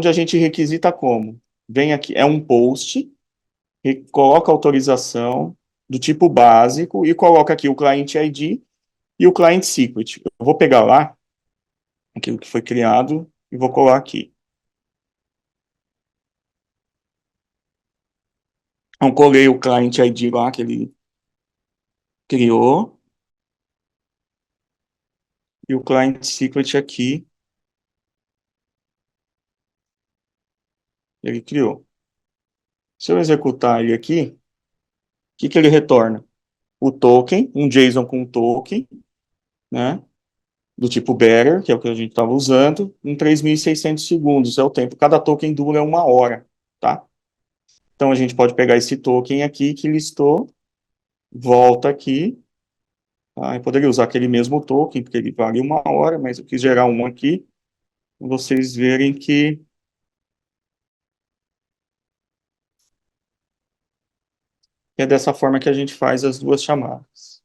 a gente requisita como? Vem aqui, é um post, e coloca autorização do tipo básico e coloca aqui o client ID e o client secret. Eu vou pegar lá aquilo que foi criado e vou colar aqui. Então, colei o client ID lá que ele criou e o client secret aqui ele criou. Se eu executar ele aqui, o que ele retorna? O token, um JSON com token, né? do tipo bearer, que é o que a gente estava usando, em 3.600 segundos, é o tempo. Cada token dura 1 hora, tá? Então, a gente pode pegar esse token aqui que listou, volta aqui, tá? Eu poderia usar aquele mesmo token, porque ele vale 1 hora, mas eu quis gerar um aqui, para vocês verem que é dessa forma que a gente faz as duas chamadas.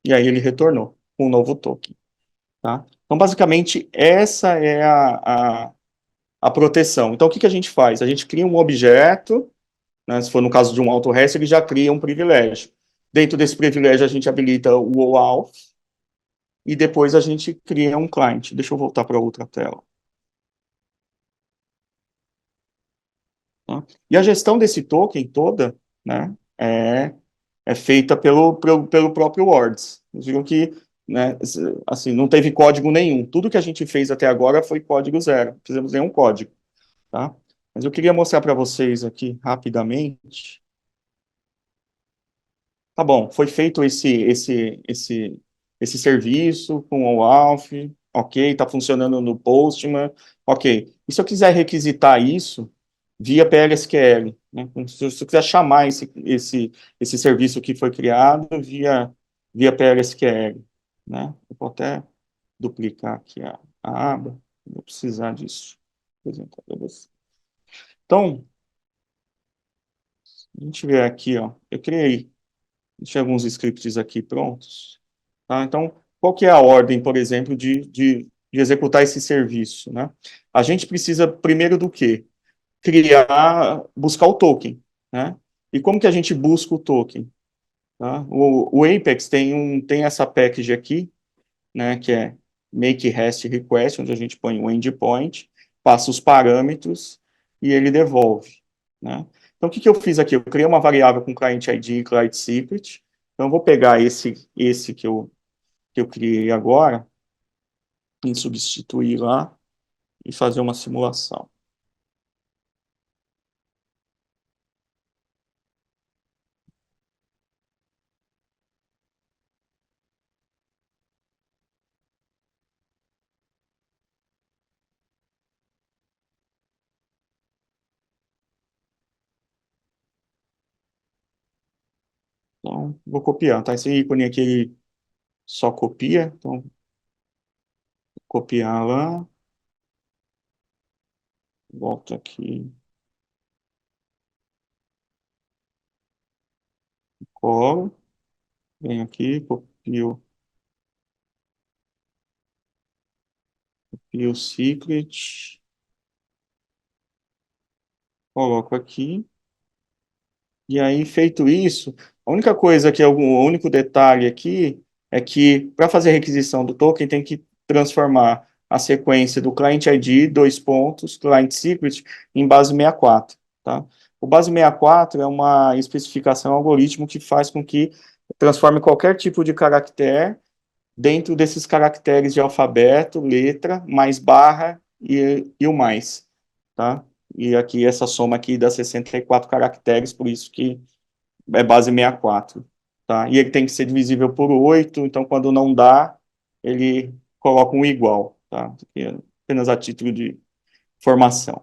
E aí ele retornou com um novo token, tá? Então, basicamente, essa é a proteção. Então, o que que a gente faz? A gente cria um objeto, né, se for no caso de um auto-REST, ele já cria um privilégio. Dentro desse privilégio, a gente habilita o OAuth e depois a gente cria um client. Deixa eu voltar para outra tela. Tá? E a gestão desse token toda, né, é feita pelo próprio Words. Vocês viram que, né, assim, não teve código nenhum. Tudo que a gente fez até agora foi código zero. Não fizemos nenhum código, tá? Mas eu queria mostrar para vocês aqui rapidamente. Tá bom, foi feito esse serviço com o Alf, ok, está funcionando no Postman, ok. E se eu quiser requisitar isso via PLSQL, né? Se eu quiser chamar esse serviço que foi criado via PLSQL, né? Eu vou até duplicar aqui a aba, vou precisar disso. Vou apresentar para você. Então, a gente vê aqui, ó, eu criei. Deixa alguns scripts aqui prontos. Tá? Então, qual que é a ordem, por exemplo, de executar esse serviço? Né? A gente precisa, primeiro do quê? Buscar o token. Né? E como que a gente busca o token? Tá? O Apex tem essa package aqui, né, que é make REST request, onde a gente põe um endpoint, passa os parâmetros e ele devolve. Né? Então, o que que eu fiz aqui? Eu criei uma variável com client ID e client secret. Então, eu vou pegar esse que eu criei agora e substituir lá e fazer uma simulação. Então, vou copiar, tá? Esse ícone aqui, ele só copia. Então, vou copiar lá, volto aqui, colo, venho aqui, copio o secret, coloco aqui. E aí, feito isso, a única coisa que o único detalhe aqui é que para fazer a requisição do token tem que transformar a sequência do client ID, dois pontos, client secret, em base 64, tá? O base 64 é uma especificação algoritmo que faz com que transforme qualquer tipo de caractere dentro desses caracteres de alfabeto, letra, mais barra e o mais, tá? E aqui essa soma aqui dá 64 caracteres, por isso que é base 64, tá? E ele tem que ser divisível por 8, então quando não dá, ele coloca um igual, tá? Apenas a título de formação.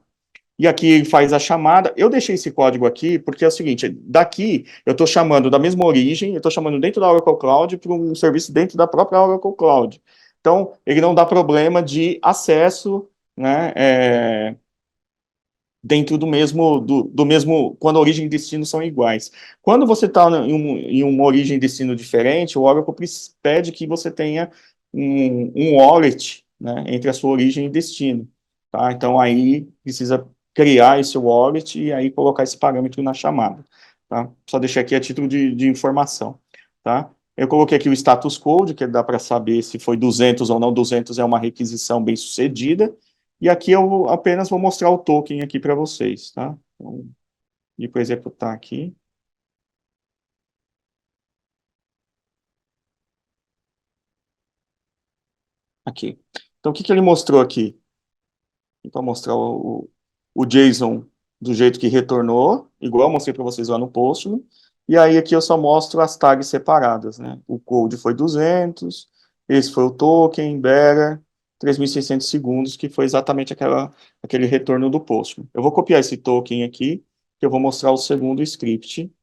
E aqui ele faz a chamada. Eu deixei esse código aqui porque é o seguinte: daqui eu estou chamando da mesma origem, eu estou chamando dentro da Oracle Cloud para um serviço dentro da própria Oracle Cloud. Então, ele não dá problema de acesso, né, dentro do mesmo, quando a origem e destino são iguais. Quando você está em uma origem e destino diferente, o Oracle pede que você tenha um wallet, né, entre a sua origem e destino. Tá? Então, aí precisa criar esse wallet e aí colocar esse parâmetro na chamada. Tá? Só deixar aqui a título de informação. Tá? Eu coloquei aqui o status code, que dá para saber se foi 200 ou não. 200 é uma requisição bem sucedida. E aqui eu apenas vou mostrar o token aqui para vocês, tá? Então, e para executar aqui. Aqui. Então, o que que ele mostrou aqui? Para mostrar o JSON do jeito que retornou, igual eu mostrei para vocês lá no post. E aí aqui eu só mostro as tags separadas, né? O code foi 200 Esse foi o token, bearer, 3.600 segundos, que foi exatamente aquele retorno do Postman. Eu vou copiar esse token aqui, que eu vou mostrar o segundo script,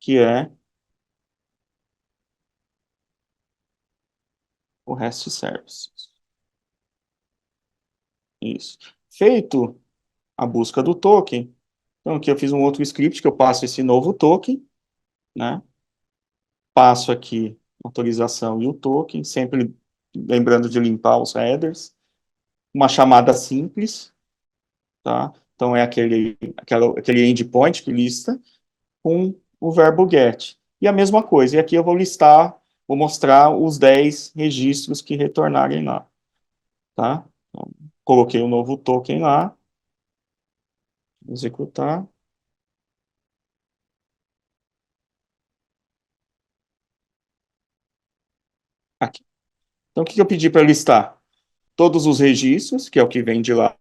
que é o REST Services. Isso. Feito a busca do token, então aqui eu fiz um outro script que eu passo esse novo token, né? Passo aqui a autorização e o token, sempre lembrando de limpar os headers. Uma chamada simples, tá? Então é aquele endpoint que lista com o verbo get. E a mesma coisa, e aqui eu vou mostrar os 10 registros que retornarem lá, tá? Então, coloquei um novo token lá, executar. Aqui. Então, o que eu pedi para listar? Todos os registros, que é o que vem de lá,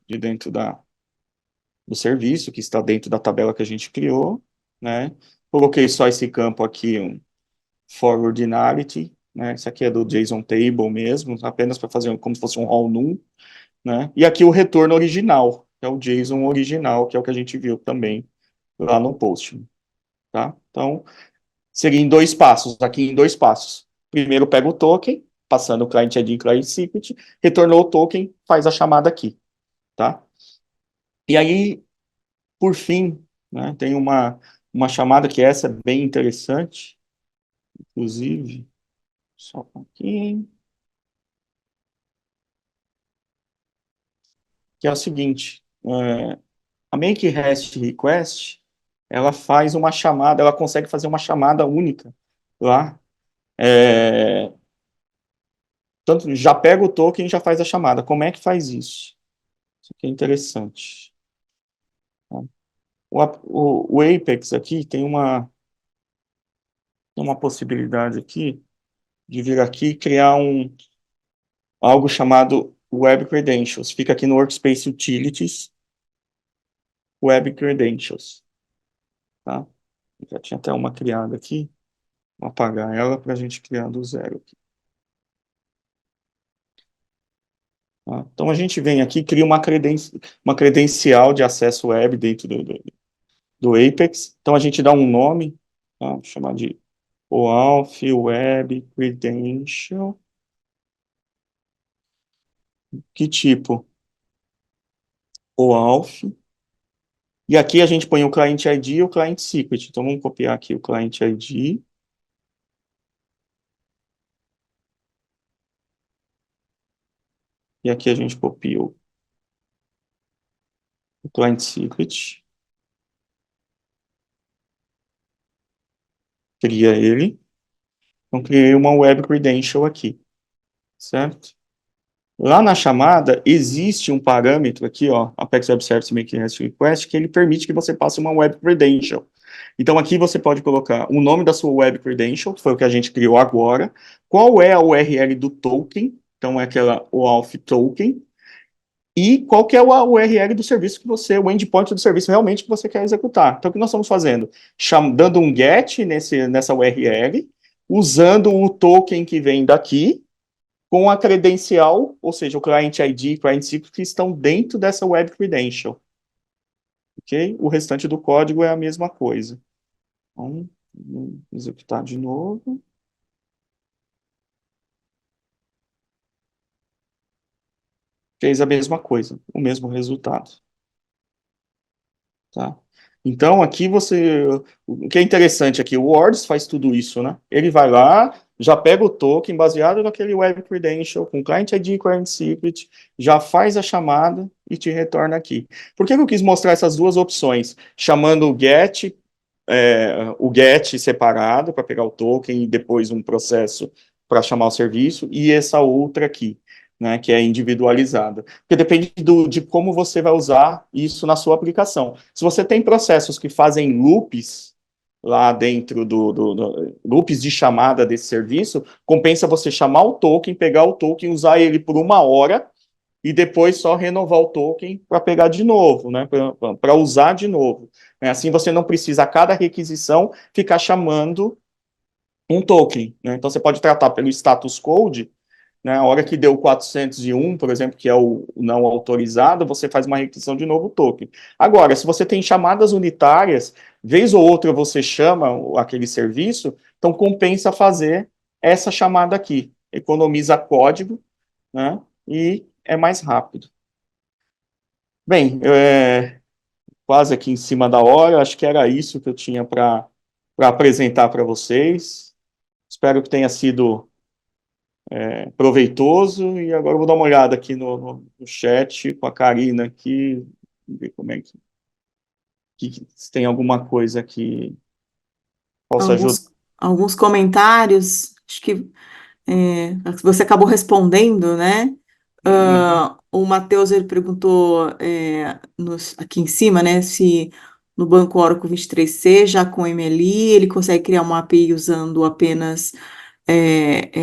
de dentro do serviço, que está dentro da tabela que a gente criou, né? Coloquei só esse campo aqui, um for ordinality, né? Isso aqui é do JSON Table mesmo, apenas para fazer como se fosse um all num, né? E aqui o retorno original, que é o JSON original, que é o que a gente viu também lá no post, tá? Então, seria em dois passos, aqui em dois passos. Primeiro pega o token, passando o client ID e client secret, retornou o token, faz a chamada aqui, tá? E aí, por fim, né, tem uma chamada que essa é bem interessante, inclusive, só um pouquinho, que é o seguinte, a make REST request, ela faz uma chamada, ela consegue fazer uma chamada única lá, é, tanto já pega o token e já faz a chamada. Como é que faz isso? Isso aqui é interessante. Tá? O Apex aqui tem uma possibilidade aqui de vir aqui e criar algo chamado Web Credentials. Fica aqui no Workspace Utilities, Web Credentials. Tá? Já tinha até uma criada aqui. Vou apagar ela para a gente criar do zero aqui. Tá? Então a gente vem aqui e cria uma credencial de acesso web dentro do Apex. Então a gente dá um nome, tá? Vou chamar de OAuth Web Credential. Que tipo? OAuth. E aqui a gente põe o client ID e o client secret. Então vamos copiar aqui o client ID. E aqui a gente copia o client secret. Cria ele. Então criei uma web credential aqui. Certo? Lá na chamada, existe um parâmetro aqui, ó, Apex Web Service Make REST Request, que ele permite que você passe uma web credential. Então, aqui você pode colocar o nome da sua web credential, que foi o que a gente criou agora, qual é a URL do token, então é aquela OAuth token, e qual que é a URL do serviço que você, o endpoint do serviço realmente que você quer executar. Então, o que nós estamos fazendo? Dando um get nessa URL, usando o token que vem daqui, com a credencial, ou seja, o client ID e client secret que estão dentro dessa web credential. Ok? O restante do código é a mesma coisa. Então, vamos executar de novo. Fez a mesma coisa, o mesmo resultado. Tá? Então, aqui o que é interessante aqui, o Words faz tudo isso, né? Ele vai lá, já pega o token baseado naquele web credential, com client ID e client secret, já faz a chamada e te retorna aqui. Por que eu quis mostrar essas duas opções? Chamando o get separado para pegar o token e depois um processo para chamar o serviço, e essa outra aqui, né, que é individualizada. Porque depende de como você vai usar isso na sua aplicação. Se você tem processos que fazem loops lá dentro loops de chamada desse serviço, compensa você chamar o token, pegar o token, usar ele por 1 hora e depois só renovar o token para pegar de novo, né, para usar de novo. Assim você não precisa, a cada requisição, ficar chamando um token, né? Então você pode tratar pelo status code, né? A hora que deu 401, por exemplo, que é o não autorizado, você faz uma requisição de novo token. Agora, se você tem chamadas unitárias, vez ou outra você chama aquele serviço, então compensa fazer essa chamada aqui. Economiza código, né? E é mais rápido. Bem, quase aqui em cima da hora, acho que era isso que eu tinha para apresentar para vocês. Espero que tenha sido proveitoso. E agora eu vou dar uma olhada aqui no chat com a Karina aqui, ver como é se tem alguma coisa que possa ajudar. Alguns comentários, acho que você acabou respondendo, né? Uhum, O Matheus, ele perguntou aqui em cima, né, se no banco Oracle 23C, já com MLI, ele consegue criar uma API usando apenas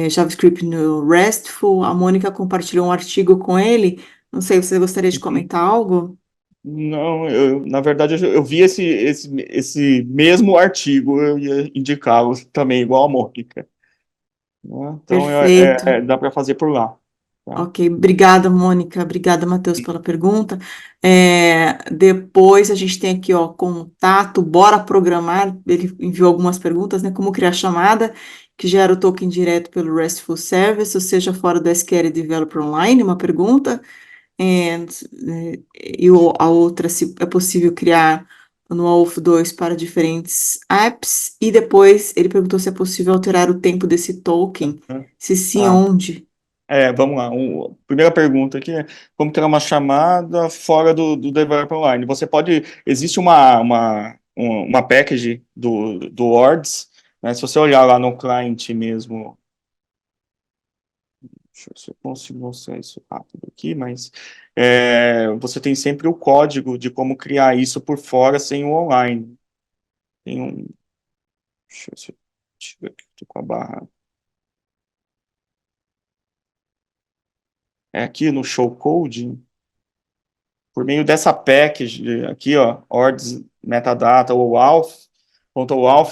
JavaScript no RESTful. A Mônica compartilhou um artigo com ele. Não sei, você gostaria de uhum. comentar algo? Não, na verdade, eu vi esse mesmo artigo, eu ia indicá-lo também, igual a Mônica, né? Então, Perfeito. dá para fazer por lá, tá? Ok, obrigada, Mônica. Obrigada, Matheus, pela pergunta. Depois a gente tem aqui, ó, contato, bora programar. Ele enviou algumas perguntas, né? Como criar chamada que gera o token direto pelo RESTful Service, ou seja, fora do SQL Developer Online, uma pergunta. And, a outra, se é possível criar no Wolf 2 para diferentes apps. E depois ele perguntou se é possível alterar o tempo desse token. Se sim, Ah, onde? vamos lá. Primeira pergunta aqui é como criar uma chamada fora do Developer Online. Existe uma package do Words, né? Se você olhar lá no cliente mesmo, deixa eu ver se eu consigo mostrar isso rápido aqui, mas você tem sempre o código de como criar isso por fora sem o online. Tem um, deixa eu ver se eu tiro aqui, tô com a barra. É aqui no show code. Por meio dessa package aqui, ó, ords, metadata ou auth,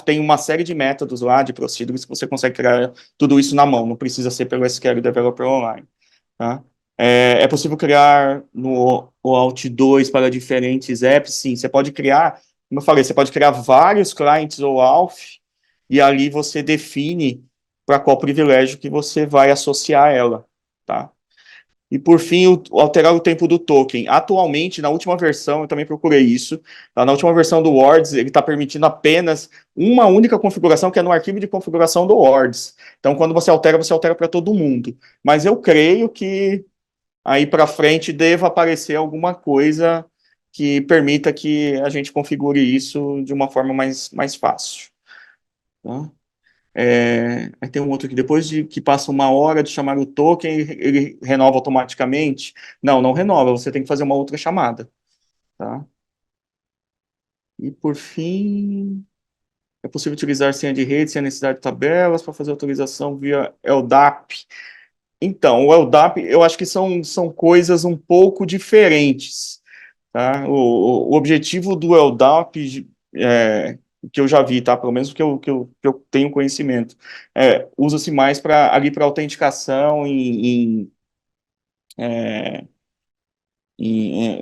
tem uma série de métodos lá, de procedures, que você consegue criar tudo isso na mão, não precisa ser pelo SQL Developer Online, tá? É possível criar no OAuth 2 para diferentes apps? Sim, você pode criar, como eu falei, você pode criar vários clientes OAuth, e ali você define para qual privilégio que você vai associar ela, tá? E por fim, alterar o tempo do token. Atualmente, na última versão, eu também procurei isso. Tá? Na última versão do Words, ele está permitindo apenas uma única configuração, que é no arquivo de configuração do Words. Então, quando você altera para todo mundo. Mas eu creio que aí para frente deva aparecer alguma coisa que permita que a gente configure isso de uma forma mais fácil. Tá? Aí tem um outro que depois de que passa uma hora de chamar o token, ele renova automaticamente. Não, não renova, você tem que fazer uma outra chamada, tá? E por fim, é possível utilizar senha de rede sem a necessidade de tabelas para fazer autorização via LDAP. Então, o LDAP, eu acho que são coisas um pouco diferentes, tá? O objetivo do LDAP, que eu já vi, tá? Pelo menos que eu tenho conhecimento, usa-se mais para autenticação é,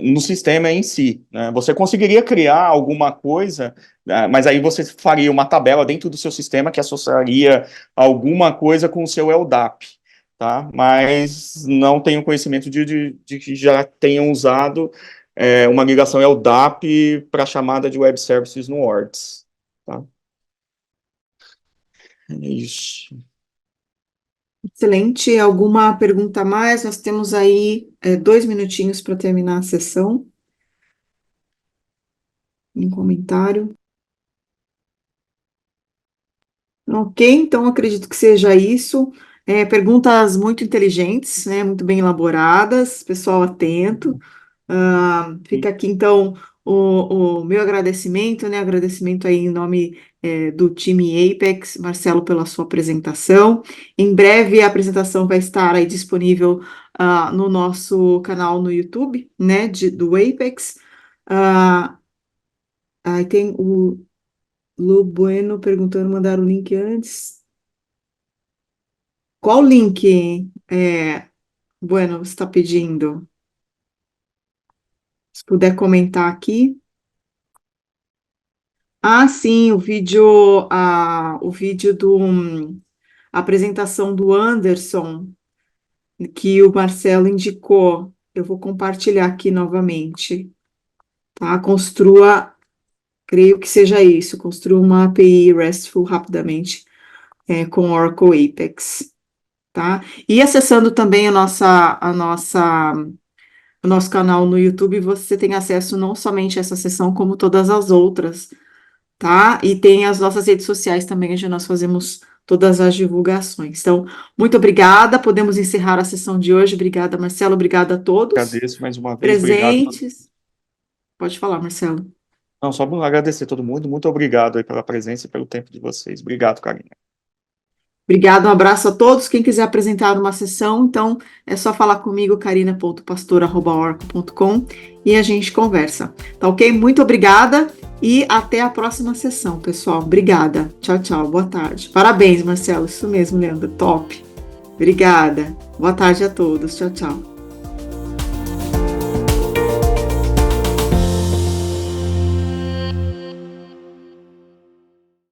no sistema em si, né? Você conseguiria criar alguma coisa, mas aí você faria uma tabela dentro do seu sistema que associaria alguma coisa com o seu LDAP, tá? Mas não tenho conhecimento de que já tenham usado uma ligação LDAP para chamada de web services no Words, tá? É isso. Excelente. Alguma pergunta a mais? Nós temos aí 2 minutinhos para terminar a sessão. Um comentário. Ok, então acredito que seja isso. Perguntas muito inteligentes, né? Muito bem elaboradas, pessoal atento. Fica aqui então o meu agradecimento, né? Agradecimento aí em nome do time Apex, Marcelo, pela sua apresentação. Em breve a apresentação vai estar aí disponível no nosso canal no YouTube, né? Do Apex. Ah, Aí tem o Lu Bueno perguntando, mandar o link antes. Qual link, Bueno, você está pedindo? Se puder comentar aqui. Ah, sim, o vídeo a apresentação do Anderson, que o Marcelo indicou. Eu vou compartilhar aqui novamente, tá? Creio que seja isso, construa uma API RESTful rapidamente, com Oracle Apex, tá? E acessando também o nosso canal no YouTube, você tem acesso não somente a essa sessão, como todas as outras, tá? E tem as nossas redes sociais também, onde nós fazemos todas as divulgações. Então, muito obrigada, podemos encerrar a sessão de hoje. Obrigada, Marcelo, obrigada a todos Agradeço mais uma vez, obrigado. presentes. Pode falar, Marcelo. Não, só agradecer a todo mundo, muito obrigado aí pela presença e pelo tempo de vocês. Obrigado, Karina. Obrigada, um abraço a todos. Quem quiser apresentar uma sessão, então é só falar comigo, carina.pastor@oracle.com, e a gente conversa. Tá ok? Muito obrigada e até a próxima sessão, pessoal. Obrigada. Tchau, tchau. Boa tarde. Parabéns, Marcelo. Isso mesmo, Leandro. Top. Obrigada. Boa tarde a todos. Tchau, tchau.